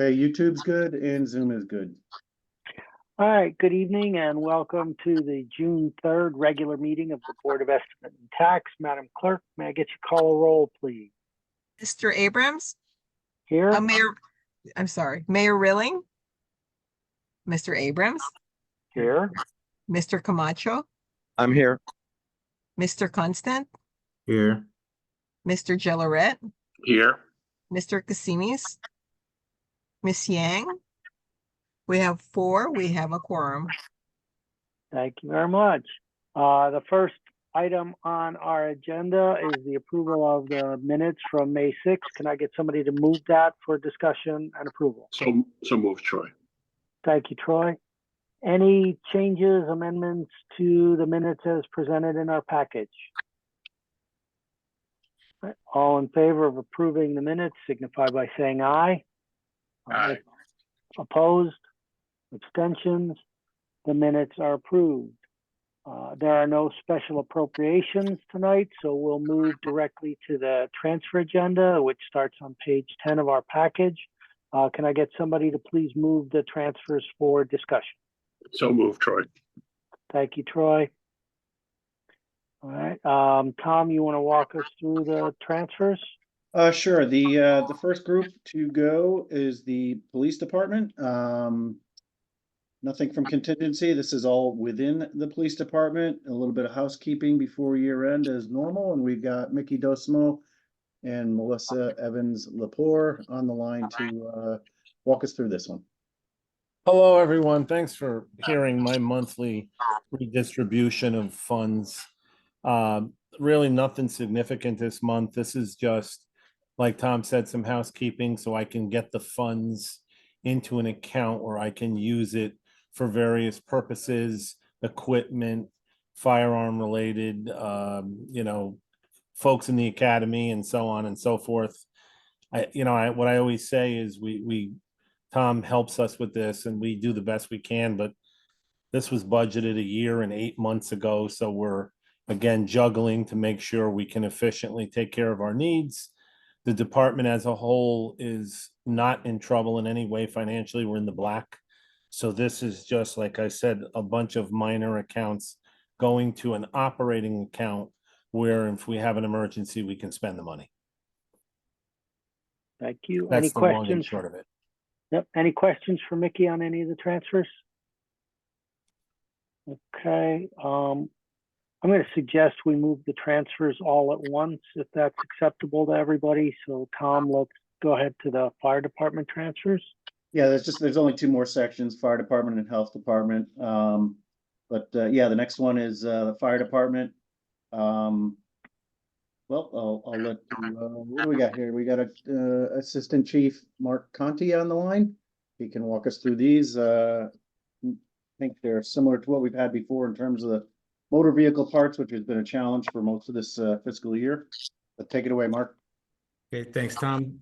Okay, YouTube's good and Zoom is good. All right, good evening and welcome to the June 3rd regular meeting of the Board of Estimate and Tax. Madam Clerk, may I get you call a roll, please? Mr. Abrams? Here? Mayor Rilling? Mr. Abrams? Here. Mr. Camacho? I'm here. Mr. Constant? Here. Mr. Jellorette? Here. Mr. Cassinis? Miss Yang? We have 4. We have a quorum. Thank you very much. The first item on our agenda is the approval of the minutes from May 6th. Can I get somebody to move that for discussion and approval? So move, Troy. Thank you, Troy. Any changes, amendments to the minutes as presented in our package? All right, all in favor of approving the minutes signify by saying aye. Aye. Opposed? Abstentions? The minutes are approved. There are no special appropriations tonight, so we'll move directly to the transfer agenda, which starts on page 10 of our package. Can I get somebody to please move the transfers for discussion? So move, Troy. Thank you, Troy. All right, Tom, you want to walk us through the transfers? Sure. The first group to go is the police department. Nothing from contingency. This is all within the police department. A little bit of housekeeping before year end as normal. And we've got Mickey Dosmo and Melissa Evans-Lepore on the line to walk us through this one. Hello, everyone. Thanks for hearing my monthly redistribution of funds. Really nothing significant this month. This is just, like Tom said, some housekeeping so I can get the funds into an account where I can use it for various purposes, equipment, firearm related, folks in the academy and so on and so forth. What I always say is Tom helps us with this and we do the best we can, but this was budgeted a year and 8 months ago. So we're again juggling to make sure we can efficiently take care of our needs. The department as a whole is not in trouble in any way financially. We're in the black. So this is just, like I said, a bunch of minor accounts going to an operating account where if we have an emergency, we can spend the money. Thank you. That's Any the long and questions? short of it. Yep. Any questions for Mickey on any of the transfers? Okay. I'm going to suggest we move the transfers all at once, if that's acceptable to everybody. So Tom, let's go ahead to the fire department transfers. Yeah, there's only 2 more sections, fire department and health department. Yeah, the next one is the fire department. Well, I'll let what do we got here? We got a Assistant Chief Mark Conti on the line. He can walk us through these. I think they're similar to what we've had before in terms of the motor vehicle parts, which has been a challenge for most of this fiscal year. But take it away, Mark. Okay, thanks, Tom.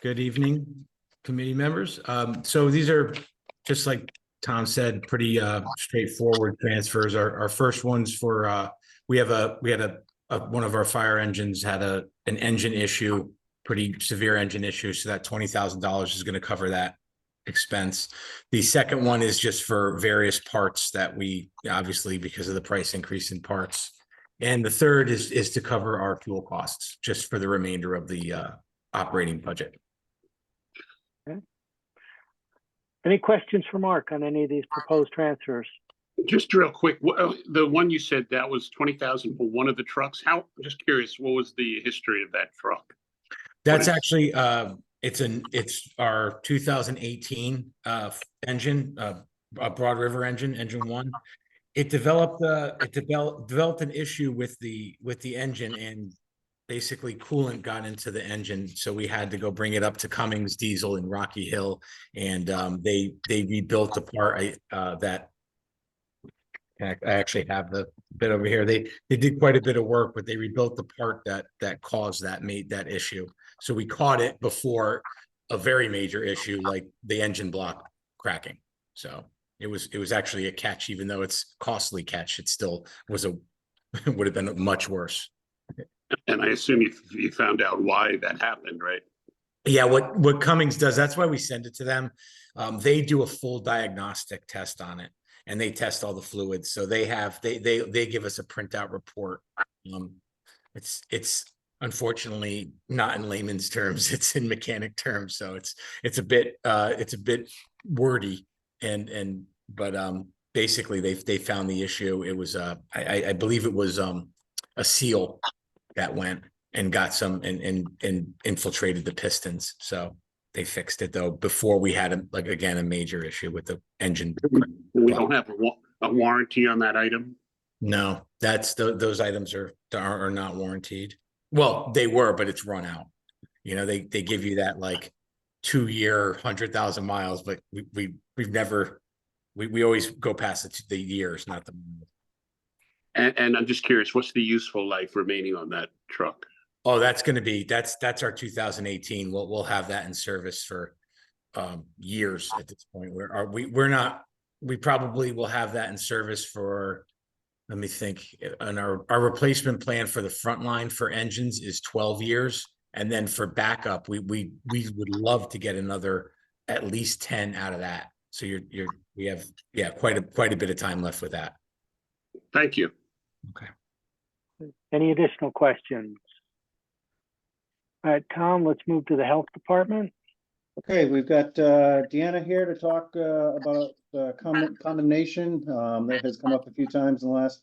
Good evening, committee members. So these are, just like Tom said, pretty straightforward transfers. Our first ones for we had one of our fire engines had an engine issue, pretty severe engine issue. So that $20,000 is going to cover that expense. The second one is just for various parts that we obviously, because of the price increase in parts. And the third is to cover our fuel costs just for the remainder of the operating budget. Okay. Any questions for Mark on any of these proposed transfers? Just real quick, the one you said that was 20,000 for one of the trucks. I'm just curious, what was the history of that truck? That's actually it's our 2018 engine, a Broad River engine 1. It developed an issue with the engine, and basically coolant got into the engine, so we had to go bring it up to Cummins Diesel in Rocky Hill, and they rebuilt the part that I actually have the bit over here. They did quite a bit of work, but they rebuilt the part that caused made that issue. So we caught it before a very major issue like the engine block cracking. So it was actually a catch, even though it's costly catch. It still was would have been much worse. And I assume you found out why that happened, right? Yeah, what Cummings does, that's why we send it to them. They do a full diagnostic test on it, and they test all the fluids. So they give us a printout report. It's unfortunately not in layman's terms, it's in mechanic terms. So it's a bit wordy, but basically they found the issue. It was I believe it was a seal that went and got some and infiltrated the pistons. So they fixed it though before we had a major issue with the engine. We don't have a warranty on that item. No, those items are not warranted. Well, they were, but it's run out. You know, they give you that like 2-year, 100,000 miles, but we've never we always go past the years, not the. And I'm just curious, what's the useful life remaining on that truck? Oh, that's our 2018. We'll have that in service for years at this point. We probably will have that in service for, let me think, and our replacement plan for the front line for engines is 12 years. And then for backup, we would love to get another at least 10 out of that. So we have quite a bit of time left with that. Thank you. Okay. Any additional questions? All right, Tom, let's move to the health department. Okay, we've got Deanna here to talk about condemnation that has come up a few times in the last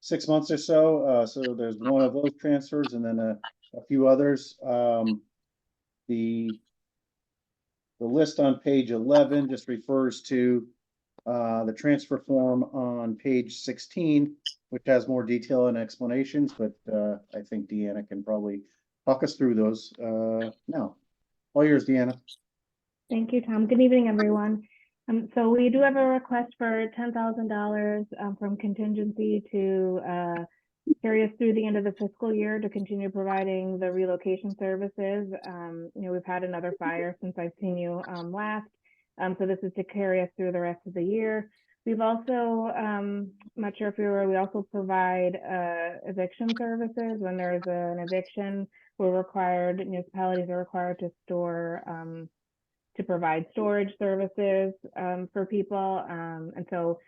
6 months or so. So there's one of those transfers and then a few others. The list on page 11 just refers to the transfer form on page 16, which has more detail and explanations, but I think Deanna can probably talk us through those now. All yours, Deanna. Thank you, Tom. Good evening, everyone. So we do have a request for $10,000 from contingency to carry us through the end of the fiscal year to continue providing the relocation services. We've had another fire since I've seen you last. So this is to carry us through the rest of the year. We've also, I'm not sure if you're aware, we also provide eviction services. When there's an eviction, municipalities are required to store, to provide storage services for people. And so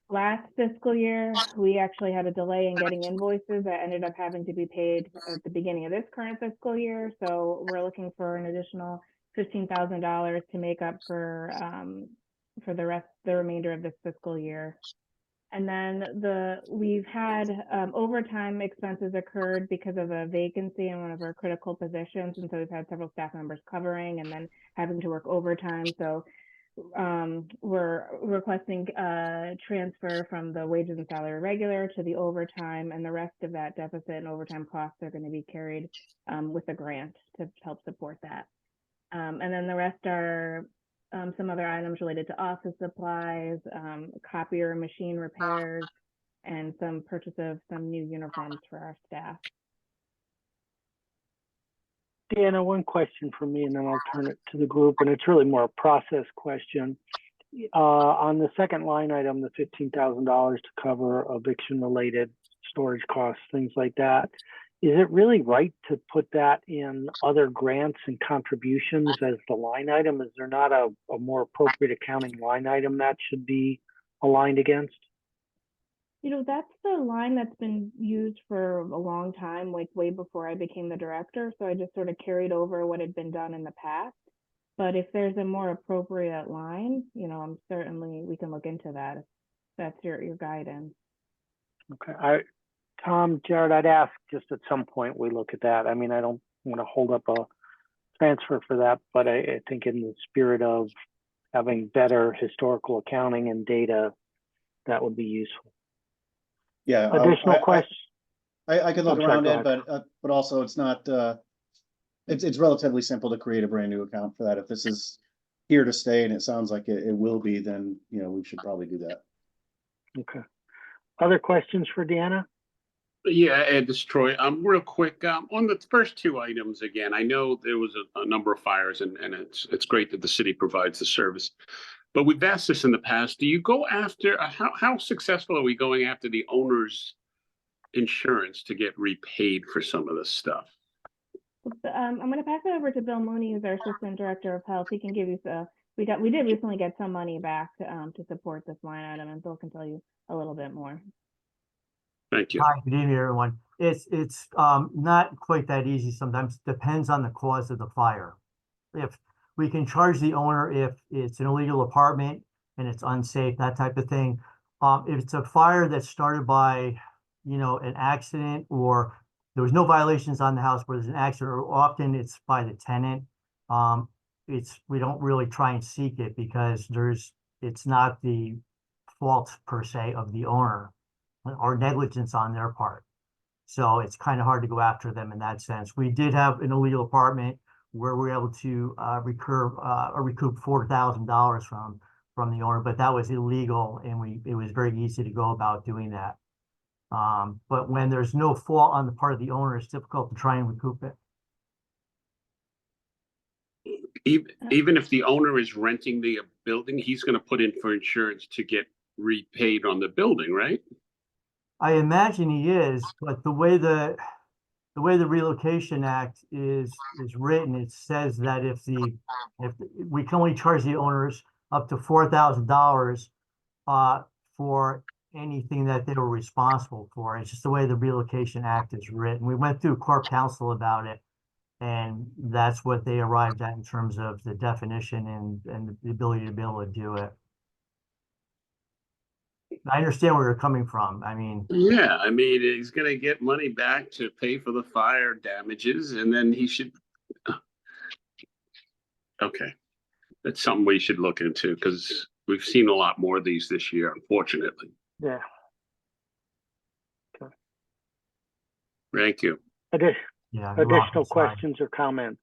last fiscal year, we actually had a delay in getting invoices that ended up having to be paid at the beginning of this current fiscal year. So we're looking for an additional $15,000 to make up for the remainder of this fiscal year. And then we've had overtime expenses occurred because of a vacancy in one of our critical positions. And so we've had several staff members covering and then having to work overtime. So we're requesting a transfer from the wages and salary regular to the overtime, and the rest of that deficit and overtime costs are going to be carried with a grant to help support that. And then the rest are some other items related to office supplies, copier machine repairs, and some purchase of some new uniforms for our staff. Deanna, one question for me, and then I'll turn it to the group, and it's really more a process question. On the second line item, the $15,000 to cover eviction-related storage costs, things like that, is it really right to put that in other grants and contributions as the line item? Is there not a more appropriate accounting line item that should be aligned against? That's the line that's been used for a long time, like way before I became the director. So I just sort of carried over what had been done in the past. But if there's a more appropriate line, I'm certainly, we can look into that if that's your guidance. Okay. Tom, Jared, I'd ask just at some point we look at that. I mean, I don't want to hold up a transfer for that, but I think in the spirit of having better historical accounting and data, that would be useful. Yeah. Additional questions? I can look around it, sorry, but also it's not, it's relatively simple to create a brand new account for that. If this is here to stay and it sounds like it will be, then, we should probably do that. Okay. Other questions for Deanna? Yeah, Ed, this is Troy. Real quick, on the first two items, again, I know there was a number of fires and it's great that the city provides the service. But we've asked this in the past. Do you go after, how successful are we going after the owner's insurance to get repaid for some of this stuff? I'm going to pass it over to Bill Mooney, who's our Assistant Director of Health. He can give you we did recently get some money back to support this line item, and Bill can tell you a little bit more. Thank you. Hi, good evening, everyone. It's not quite that easy sometimes. Depends on the cause of the fire. If we can charge the owner if it's an illegal apartment and it's unsafe, that type of thing. If it's a fire that started by, an accident, or there was no violations on the house, but there's an accident, or often it's by the tenant. We don't really try and seek it because it's not the fault per se of the owner or negligence on their part. So it's kind of hard to go after them in that sense. We did have an illegal apartment where we were able to recoup $4,000 from the owner, but that was illegal, and it was very easy to go about doing that. But when there's no fault on the part of the owner, it's difficult to try and recoup it. Even if the owner is renting the building, he's going to put in for insurance to get repaid on the building, right? I imagine he is, but the way the Relocation Act is written, it says that if we can only charge the owners up to $4,000 for anything that they were responsible for. It's just the way the Relocation Act is written. We went through Corp Counsel about it, and that's what they arrived at in terms of the definition and the ability to be able to do it. I understand where you're coming from. I mean, Yeah, he's going to get money back to pay for the fire damages, and then he should. Okay, that's something we should look into because we've seen a lot more of these this year, unfortunately. Yeah. Thank you. yeah. you're welcome, Additional sorry. questions or comments?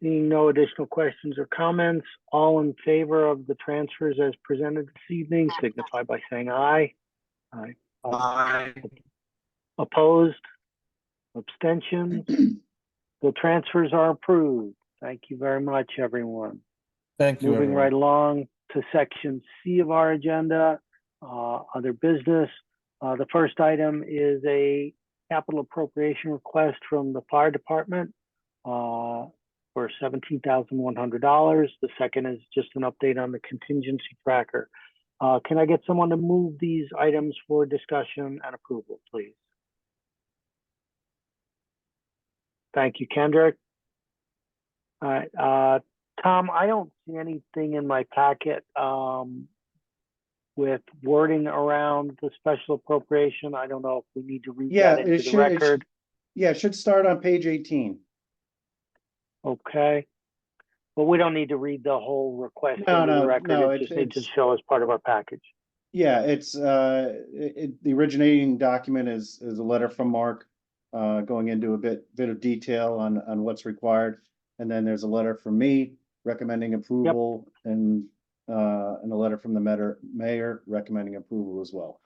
Seeing no additional questions or comments, all in favor of the transfers as presented this evening, signify by saying aye. Aye. Aye. Opposed? Abstentions? The transfers are approved. Thank you very much, everyone. Thank you, Moving everyone. right along to section C of our agenda, other business. The first item is a capital appropriation request from the fire department for $17,100. The second is just an update on the contingency tracker. Can I get someone to move these items for discussion and approval, please? Thank you, Kendrick. All right, Tom, I don't see anything in my packet with wording around the special appropriation. I don't know if we need to read Yeah, that into the record. It should start on page 18. Okay. But we don't need to read the whole request No, into the no, record. no, It just needs to it's- show as part of our package. Yeah, it's the originating document is a letter from Mark going into a bit of detail on what's required. And then there's a letter from me recommending approval and a letter from the mayor recommending approval as well.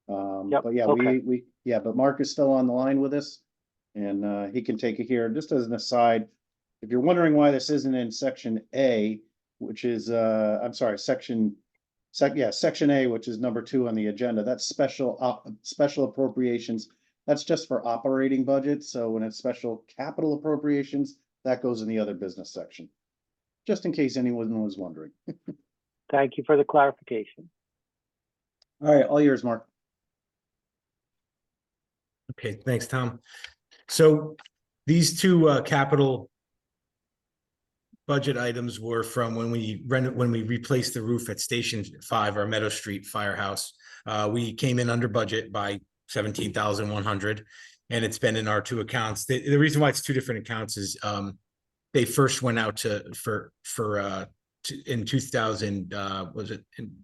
Yep, But yeah, okay. but Mark is still on the line with us, and he can take it here. Just as an aside, if you're wondering why this isn't in section A, which is I'm sorry, section A, which is number 2 on the agenda, that's special appropriations. That's just for operating budgets. So when it's special capital appropriations, that goes in the other business section. Just in case anyone was wondering. Thank you for the clarification. All right, all yours, Mark. Okay, thanks, Tom. So these two capital budget items were from when we replaced the roof at Station 5, our Meadow Street firehouse. We came in under budget by $17,100, and it's been in our two accounts. The reason why it's two different accounts is they first went out in 2000,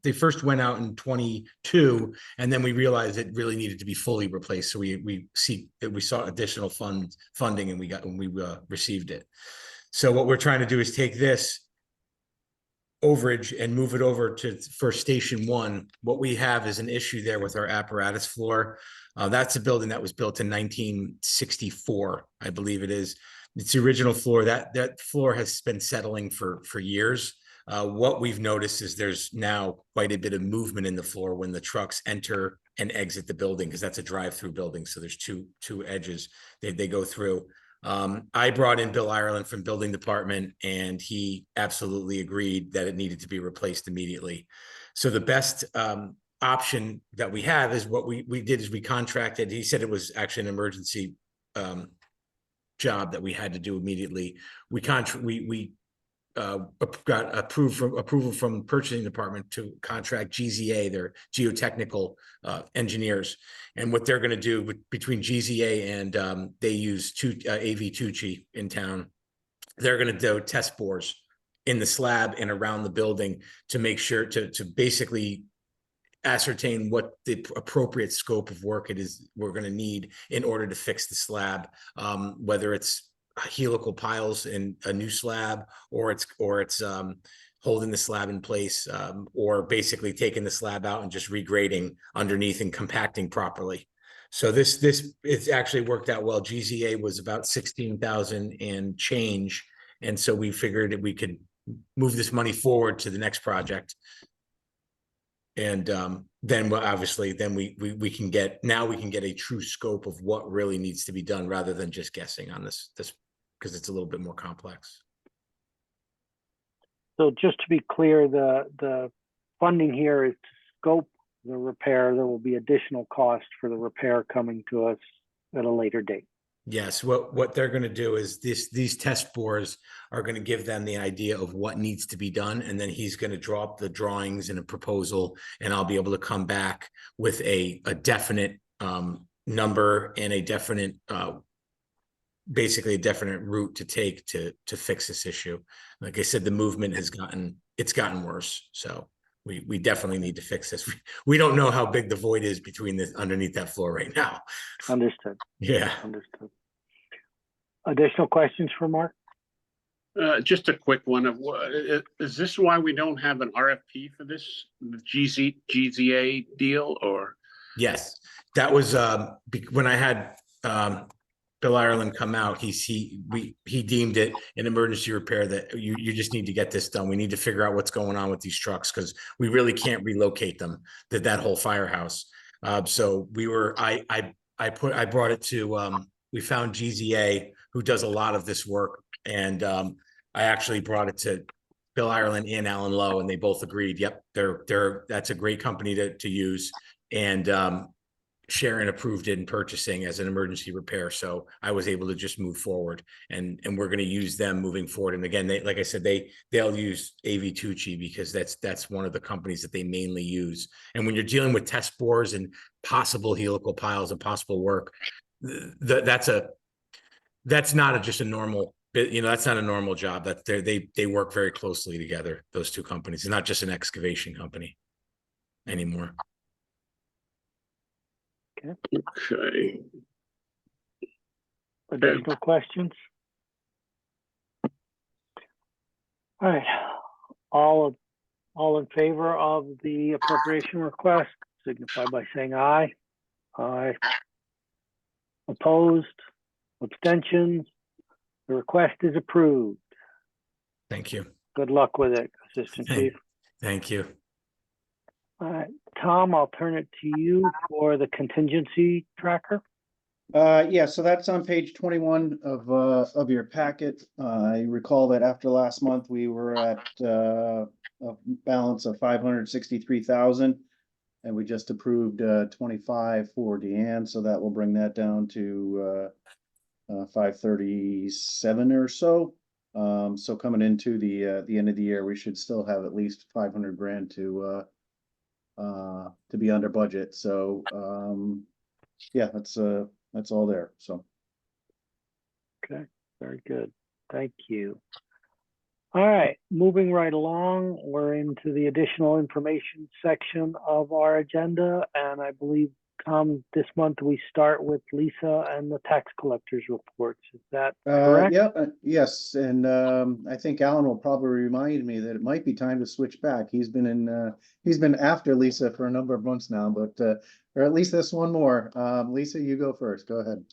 they first went out in 22, and then we realized it really needed to be fully replaced. So we saw additional funding, and we received it. So what we're trying to do is take this overage and move it over for Station 1. What we have is an issue there with our apparatus floor. That's a building that was built in 1964, I believe it is. It's the original floor. That floor has been settling for years. What we've noticed is there's now quite a bit of movement in the floor when the trucks enter and exit the building, because that's a drive-through building. So there's two edges they go through. I brought in Bill Ireland from building department, and he absolutely agreed that it needed to be replaced immediately. So the best option that we have is what we did is we contracted. He said it was actually an emergency job that we had to do immediately. We got approval from the purchasing department to contract GZA, their geotechnical engineers, and what they're going to do between GZA and they use AV Tucci in town. They're going to do test bores in the slab and around the building to make sure to basically ascertain what the appropriate scope of work it is we're going to need in order to fix the slab, whether it's helical piles in a new slab, or it's holding the slab in place, or basically taking the slab out and just regrading underneath and compacting properly. So it's actually worked out well. GZA was about 16,000 and change, and so we figured that we could move this money forward to the next project. And then we can get a true scope of what really needs to be done, rather than just guessing on this because it's a little bit more complex. So just to be clear, the funding here is to scope the repair. There will be additional cost for the repair coming to us at a later date. Yes, what they're going to do is these test bores are going to give them the idea of what needs to be done, and then he's going to draw up the drawings and a proposal, and I'll be able to come back with a definite number and a definite basically a definite route to take to fix this issue. Like I said, the movement has gotten worse, so we definitely need to fix this. We don't know how big the void is between underneath that floor right now. Understood. Yeah. Understood. Additional questions for Mark? Just a quick one. Is this why we don't have an RFP for this, the GZA deal, or? Yes, that was when I had Bill Ireland come out. He deemed it an emergency repair that you just need to get this done. We need to figure out what's going on with these trucks, because we really can't relocate them, that whole firehouse. So I brought it to we found GZA, who does a lot of this work, and I actually brought it to Bill Ireland and Alan Lowe, and they both agreed. Yep, that's a great company to use, and Sharon approved it in purchasing as an emergency repair. So I was able to just move forward, and we're going to use them moving forward. And again, like I said, they'll use AV Tucci because that's one of the companies that they mainly use. And when you're dealing with test bores and possible helical piles and possible work, that's not just a normal, that's not a normal job. That they work very closely together, those two companies. It's not just an excavation company anymore. Okay. Additional questions? All right. All in favor of the appropriation request, signify by saying aye. Aye. Opposed? Abstentions? The request is approved. Thank you. Good luck with it, Assistant Chief. Thank you. All right, Tom, I'll turn it to you for the contingency tracker. Yeah, so that's on page 21 of your packet. I recall that after last month, we were at a balance of 563,000, and we just approved 25 for Deanne, so that will bring that down to 537 or so. So coming into the end of the year, we should still have at least 500 grand to be under budget. So yeah, that's all there. So Okay, very good. Thank you. All right, moving right along, we're into the additional information section of our agenda, and I believe, Tom, this month we start with Lisa and the tax collector's reports. Is that correct? yeah, yes, and I think Alan will probably remind me that it might be time to switch back. He's been after Lisa for a number of months now, but or at least this one more. Lisa, you go first. Go ahead.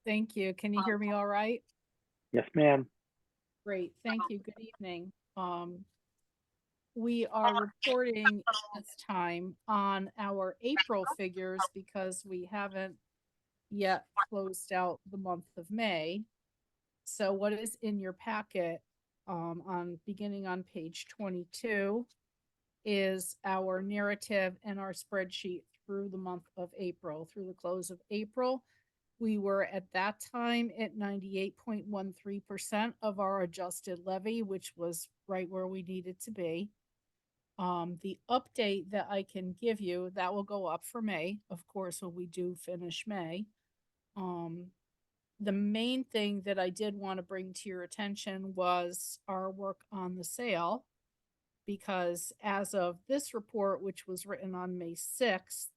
Thank you. Can you hear me all right? Yes, ma'am. Great. Thank you. Good evening. we are reporting this time on our April figures because we haven't yet closed out the month of May. So what is in your packet, beginning on page 22, is our narrative and our spreadsheet through the month of April, through the close of April. We were at that time at 98.13% of our adjusted levy, which was right where we needed to be. The update that I can give you, that will go up for May, of course, when we do finish May. The main thing that I did want to bring to your attention was our work on the sale, because as of this report, which was written on May 6th,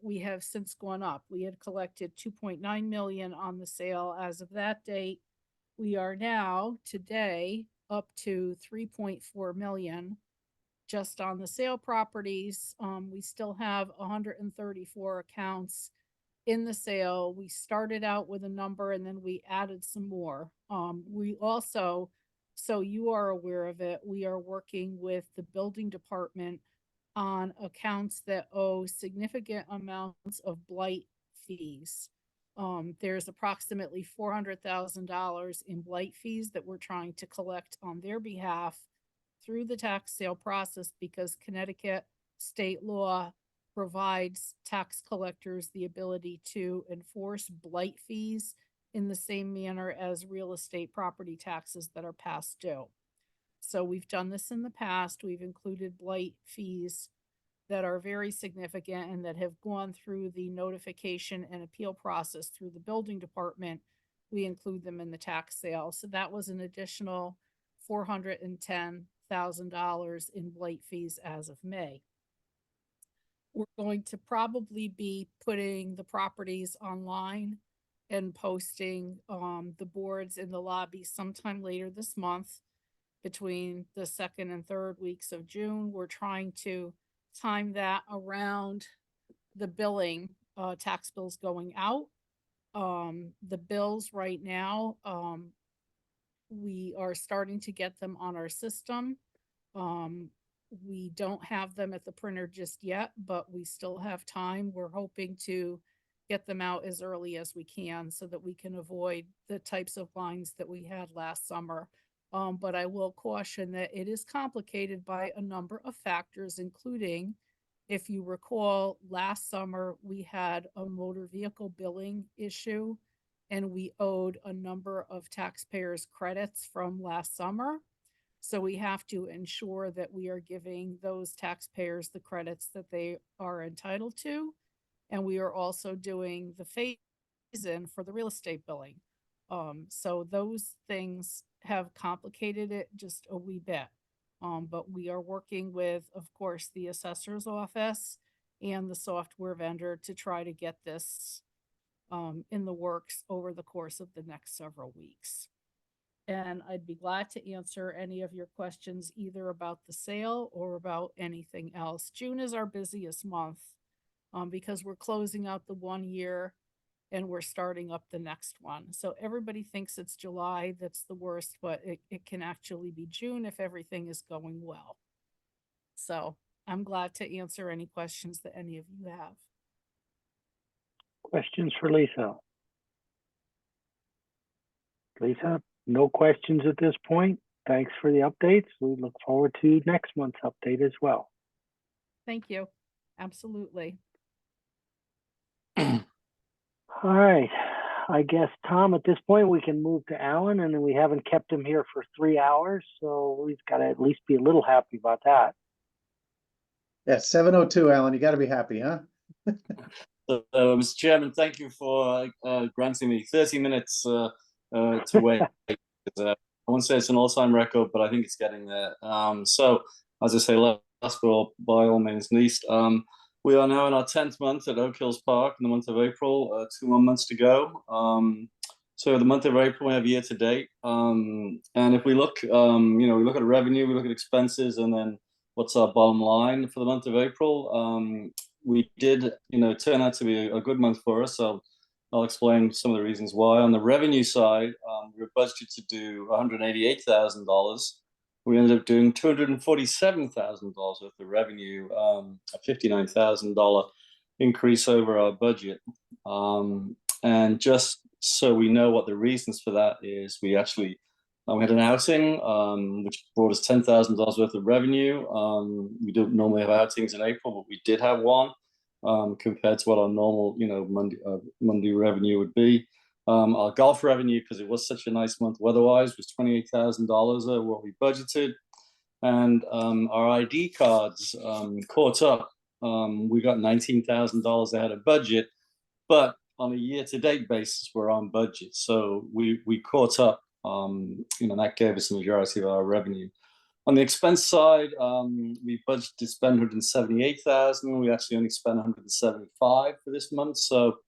we have since gone up. We had collected 2.9 million on the sale as of that date. We are now today up to 3.4 million just on the sale properties. We still have 134 accounts in the sale. We started out with a number and then we added some more. We also, so you are aware of it, we are working with the building department on accounts that owe significant amounts of blight fees. There's approximately $400,000 in blight fees that we're trying to collect on their behalf through the tax sale process, because Connecticut state law provides tax collectors the ability to enforce blight fees in the same manner as real estate property taxes that are past due. So we've done this in the past. We've included blight fees that are very significant and that have gone through the notification and appeal process through the building department. We include them in the tax sale. So that was an additional $410,000 in blight fees as of May. We're going to probably be putting the properties online and posting the boards in the lobby sometime later this month. Between the 2nd and 3rd weeks of June, we're trying to time that around the billing, tax bills going out. The bills right now, we are starting to get them on our system. We don't have them at the printer just yet, but we still have time. We're hoping to get them out as early as we can so that we can avoid the types of lines that we had last summer. But I will caution that it is complicated by a number of factors, including, if you recall, last summer we had a motor vehicle billing issue and we owed a number of taxpayers credits from last summer. So we have to ensure that we are giving those taxpayers the credits that they are entitled to. And we are also doing the phase-in for the real estate billing. So those things have complicated it just a wee bit. But we are working with, of course, the assessor's office and the software vendor to try to get this in the works over the course of the next several weeks. And I'd be glad to answer any of your questions either about the sale or about anything else. June is our busiest month because we're closing out the 1 year and we're starting up the next one. So everybody thinks it's July that's the worst, but it can actually be June if everything is going well. So I'm glad to answer any questions that any of you have. Questions for Lisa? Lisa, no questions at this point. Thanks for the updates. We look forward to next month's update as well. Thank you. Absolutely. All right. I guess, Tom, at this point, we can move to Alan, and we haven't kept him here for 3 hours, so we've got to at least be a little happy about that. Yeah, 7:02, Alan, you got to be happy, huh? Mr. Chairman, thank you for granting me 30 minutes to wait. I won't say it's an all-time record, but I think it's getting there. So, as I say, last but by all means least, we are now in our 10th month at Oak Hills Park in the month of April, 2 more months to go. So the month of April, we have year to date. And if we look, we look at revenue, we look at expenses, and then what's our bottom line for the month of April. We did, turn out to be a good month for us. So I'll explain some of the reasons why. On the revenue side, we were budgeted to do $188,000. we ended up doing $247,000 worth of revenue, a $59,000 increase over our budget. And just so we know what the reasons for that is, we actually we had an outing which brought us $10,000 worth of revenue. We don't normally have outings in April, but we did have one compared to what our normal, Monday revenue would be. Our golf revenue, because it was such a nice month weather-wise, was $28,000 over what we budgeted. And our ID cards caught up. We got $19,000 ahead of budget, but on a year-to-date basis, we're on budget. So we caught up, that gave us the majority of our revenue. On the expense side, we budgeted to spend $178,000. We actually only spent $175 for this month, so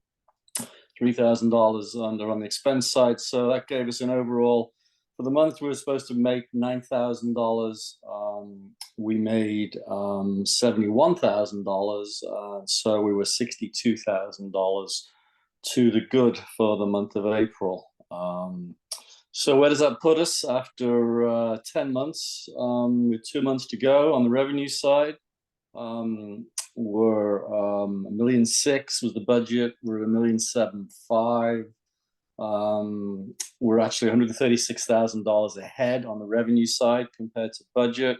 $3,000 under on the expense side. So that gave us an overall, for the month we were supposed to make $9,000. We made $71,000, so we were $62,000 to the good for the month of April. So where does that put us after 10 months, with 2 months to go on the revenue side? We're $1.6 million was the budget. We're $1.75 million. We're actually $136,000 ahead on the revenue side compared to budget.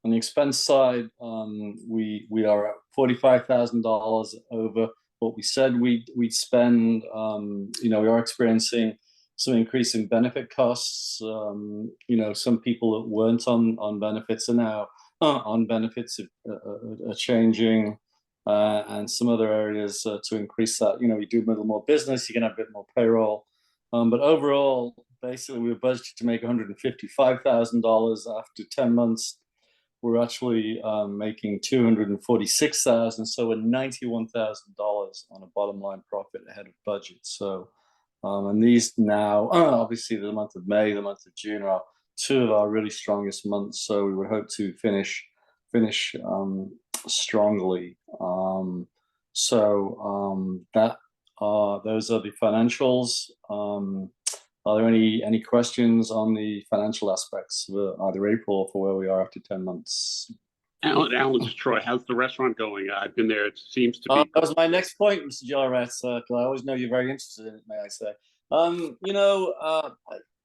On the expense side, we are at $45,000 over what we said we'd spend. We are experiencing some increase in benefit costs. Some people that weren't on benefits are now on benefits are changing, and some other areas to increase that. We do a little more business, you can have a bit more payroll. But overall, basically, we were budgeted to make $155,000 after 10 months. We're actually making $246,000, so we're $91,000 on a bottom line profit ahead of budget. So, and these now, obviously, the month of May, the month of June are two of our really strongest months. So we would hope to finish strongly. Those are the financials. Are there any questions on the financial aspects of either April or for where we are after 10 months? Alan, this is Troy. How's the restaurant going? I've been there. It seems to be. That was my next point, Mr. Jarrett. I always know you're very interested in it, may I say.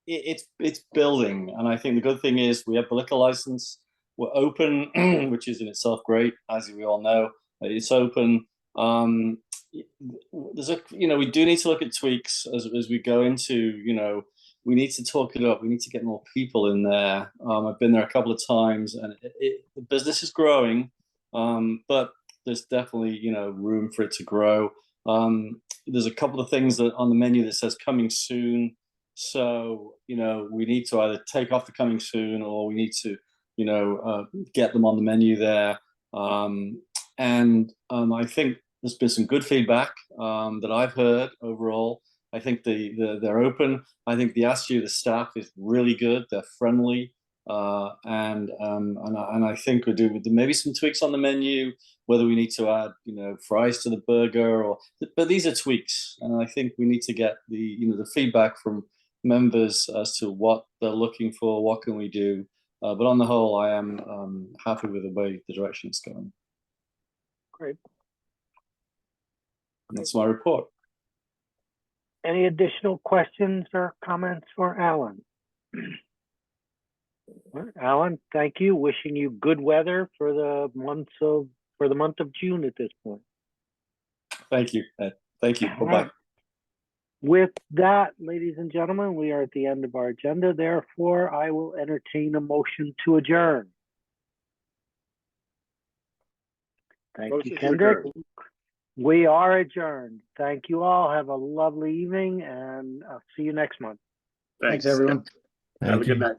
It's building, and I think the good thing is we have the liquor license. We're open, which is in itself great, as we all know. It's open. We do need to look at tweaks as we go into, we need to talk it up. We need to get more people in there. I've been there a couple of times, and the business is growing, but there's definitely, room for it to grow. There's a couple of things that on the menu that says coming soon. So, we need to either take off the coming soon, or we need to, get them on the menu there. I think there's been some good feedback that I've heard overall. I think they're open. I think the staff is really good. They're friendly, and I think we do maybe some tweaks on the menu. Whether we need to add, fries to the burger, but these are tweaks, and I think we need to get the feedback from members as to what they're looking for. What can we do? But on the whole, I am happy with the way the direction it's going. Great. That's my report. Any additional questions or comments for Alan? Alan, thank you. Wishing you good weather for the month of June at this point. Thank you, Ed. Thank you. Bye-bye. Right. With that, ladies and gentlemen, we are at the end of our agenda. Therefore, I will entertain a motion to adjourn. Thank you, Kendrick. We are adjourned. Thank you all. Have a lovely evening, and I'll see you next month. Thanks, everyone. Have a good night.